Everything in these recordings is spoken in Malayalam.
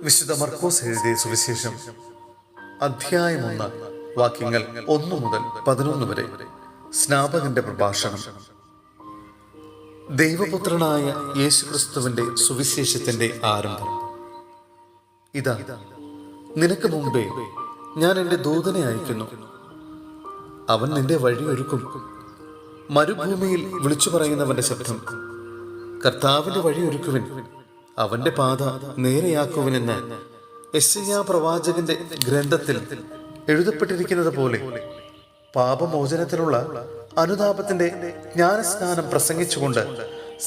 വിശുദ്ധ മർക്കോസ് എഴുതിയ സുവിശേഷം അധ്യായം 1 വാക്യങ്ങൾ 1 മുതൽ 11 വരെ. സ്നാപകന്റെ പ്രഭാഷണം. ദൈവപുത്രനായ യേശുക്രിസ്തുവിന്റെ സുവിശേഷത്തിന്റെ ആരംഭം. ഇതാ, നിനക്ക് മുമ്പേ ഞാൻ എൻ്റെ ദൂതനെ അയക്കുന്നു. അവൻ നിന്റെ വഴി ഒരുക്കും. മരുഭൂമിയിൽ വിളിച്ചു പറയുന്നവന്റെ ശബ്ദം, കർത്താവിന്റെ വഴി ഒരുക്കുവിൻ, അവന്റെ പാത നേരെയാക്കുവിനെന്ന് യെശയ്യാ പ്രവാചകന്റെ ഗ്രന്ഥത്തിൽ എഴുതപ്പെട്ടിരിക്കുന്നത് പോലെ പാപമോചനത്തിനുള്ള അനുതാപത്തിന്റെ ജ്ഞാനസ്നാനം പ്രസംഗിച്ചുകൊണ്ട്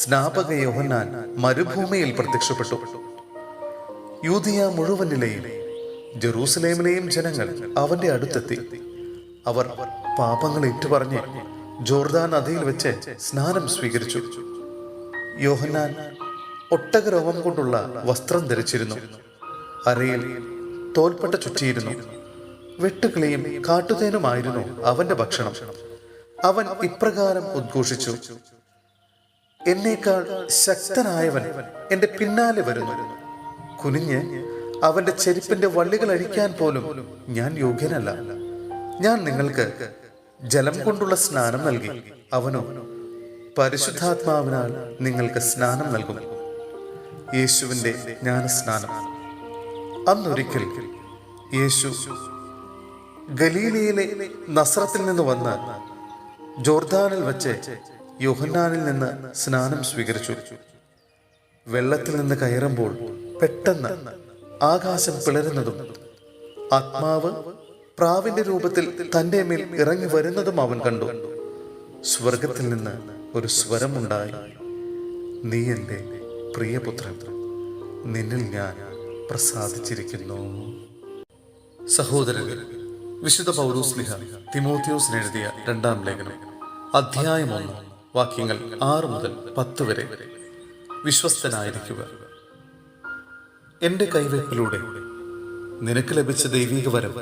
സ്നാപക യോഹന്നാൻ മരുഭൂമിയിൽ പ്രത്യക്ഷപ്പെട്ടു. യൂദിയ മുഴുവനിലെയും ജെറൂസലേമിലെയും ജനങ്ങൾ അവന്റെ അടുത്തെത്തി. അവർ പാപങ്ങൾ ഏറ്റുപറഞ്ഞ് ജോർദാൻ നദിയിൽ വെച്ച് സ്നാനം സ്വീകരിച്ചു. യോഹന്നാൻ ഒട്ടകരോമം കൊണ്ടുള്ള വസ്ത്രം ധരിച്ചിരുന്നു. അരയിൽ തോൽപ്പട്ട ചുറ്റിയിരുന്നു. വെട്ടുകിളിയും കാട്ടുതേനുമായിരുന്നു അവന്റെ ഭക്ഷണം. അവൻ ഇപ്രകാരം ഉദ്ഘോഷിച്ചു, എന്നേക്കാൾ ശക്തനായവൻ എന്റെ പിന്നാലെ വരുന്നു. കുനിഞ്ഞ് അവന്റെ ചെരുപ്പിന്റെ വള്ളികൾ അഴിക്കാൻ പോലും ഞാൻ യോഗ്യനല്ല. ഞാൻ നിങ്ങൾക്ക് ജലം കൊണ്ടുള്ള സ്നാനം നൽകി, അവനോ പരിശുദ്ധാത്മാവിനാൽ നിങ്ങൾക്ക് സ്നാനം നൽകും. യേശുവിന്റെ ജ്ഞാനസ്നാനം. അന്നൊരിക്കൽ യേശു ഗലീലയിലെ നസ്രത്തിൽ നിന്ന് വന്ന് ജോർദാനിൽ വച്ച് യോഹന്നാനിൽ നിന്ന് സ്നാനം സ്വീകരിച്ചു. വെള്ളത്തിൽ നിന്ന് കയറുമ്പോൾ പെട്ടെന്ന് ആകാശം പിളരുന്നതും ആത്മാവ് പ്രാവിന്റെ രൂപത്തിൽ തന്റെ മേൽ ഇറങ്ങി വരുന്നതും അവൻ കണ്ടു. സ്വർഗത്തിൽ നിന്ന് ഒരു സ്വരമുണ്ടായി, നീ എൻ്റെ പ്രിയപുത്രൻ, നിന്നിൽ ഞാൻ പ്രസാദിച്ചിരിക്കുന്നു. സഹോദരരെ, വിശുദ്ധ പൗലോസ്ലീഹ തിമോത്തിയോസിന് എഴുതിയ 2-ാം ലേഖനം അധ്യായം 1 വാക്യങ്ങൾ 6 മുതൽ 10 വരെ. വിശ്വസ്തനായിരിക്കുക. എന്റെ കൈവയ്പിലൂടെ നിനക്ക് ലഭിച്ച ദൈവിക വരം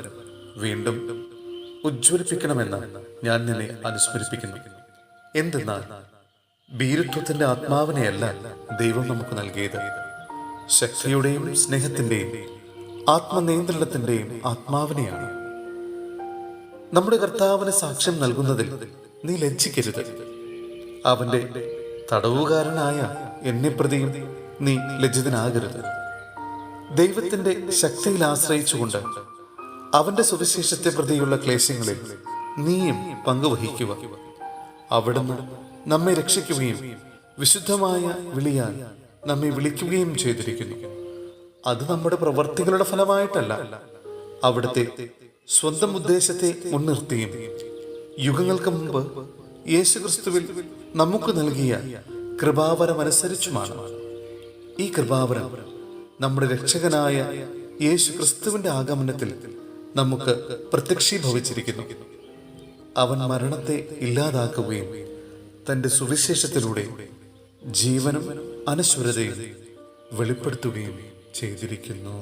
വീണ്ടും ഉജ്ജ്വലിപ്പിക്കണമെന്ന് ഞാൻ നിന്നെ അനുസ്മരിപ്പിക്കുന്നു. എന്തെന്നാൽ ഭീരുത്വത്തിന്റെ ആത്മാവിനെയല്ല ദൈവം നമുക്ക് നൽകിയത്, ശക്തിയുടെയും സ്നേഹത്തിന്റെയും ആത്മനിയന്ത്രണത്തിന്റെയും ആത്മാവിനെയാണ്. നമ്മുടെ കർത്താവിന് സാക്ഷ്യം നൽകുന്നതിൽ നീ ലജ്ജിക്കരുത്. അവന്റെ തടവുകാരനായ എന്നെ പ്രതിയും നീ ലജ്ജിതനാകരുത്. ദൈവത്തിന്റെ ശക്തിയിൽ ആശ്രയിച്ചുകൊണ്ട് അവന്റെ സുവിശേഷത്തെ പ്രതിയുള്ള ക്ലേശങ്ങളിൽ നീയും പങ്കുവഹിക്കുക. അവിടുന്ന് നമ്മെ രക്ഷിക്കുകയും വിശുദ്ധമായ വിളിയാൽ നമ്മെ വിളിക്കുകയും ചെയ്തിരിക്കുന്നു. അത് നമ്മുടെ പ്രവർത്തികളുടെ ഫലമായിട്ടല്ല, അവിടുത്തെ സ്വന്തം ഉദ്ദേശത്തെ മുൻനിർത്തിയും യുഗങ്ങൾക്ക് മുമ്പ് യേശുക്രിസ്തുവിൽ നമുക്ക് നൽകിയ കൃപാവരമനുസരിച്ചുമാണ്. ഈ കൃപാവരം നമ്മുടെ രക്ഷകനായ യേശുക്രിസ്തുവിന്റെ ആഗമനത്തിൽ നമുക്ക് പ്രത്യക്ഷീഭവിച്ചിരിക്കുന്നു. അവൻ മരണത്തെ ഇല്ലാതാക്കുകയും തന്റെ സുവിശേഷത്തിലൂടെ ജീവനും അനശ്വരതയും വെളിപ്പെടുത്തുകയും ചെയ്തിരിക്കുന്നു.